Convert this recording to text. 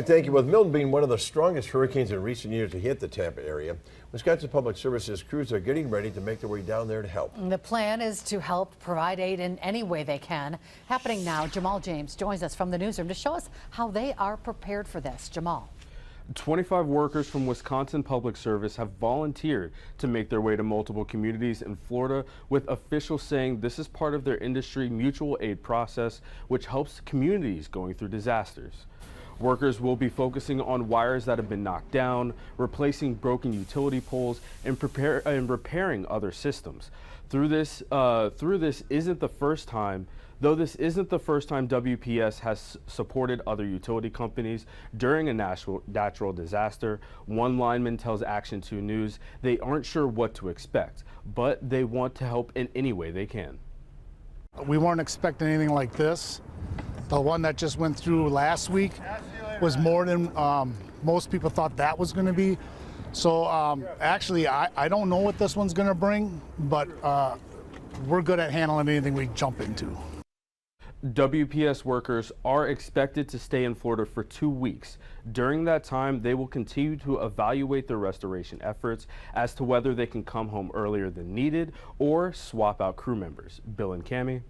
Thank you. With Milton being one of the strongest hurricanes in recent years to hit the Tampa area, Wisconsin Public Services crews are getting ready to make their way down there to help. The plan is to help provide aid in any way they can. Happening now, Jamal James joins us from the newsroom to show us how they are prepared for this. Jamal. 25 workers from Wisconsin Public Service have volunteered to make their way to multiple communities in Florida, with officials saying this is part of their industry mutual aid process, which helps communities going through disasters. Workers will be focusing on wires that have been knocked down, replacing broken utility poles, and repairing other systems. Though this isn't the first time WPS has supported other utility companies during a natural disaster, one lineman tells Action 2 News they aren't sure what to expect, but they want to help in any way they can. We weren't expecting anything like this. The one that just went through last week was more than most people thought that was going to be. So actually, I don't know what this one's going to bring, but we're good at handling anything we jump into. WPS workers are expected to stay in Florida for 2 weeks. During that time, they will continue to evaluate their restoration efforts as to whether they can come home earlier than needed or swap out crew members. Bill and Cammie.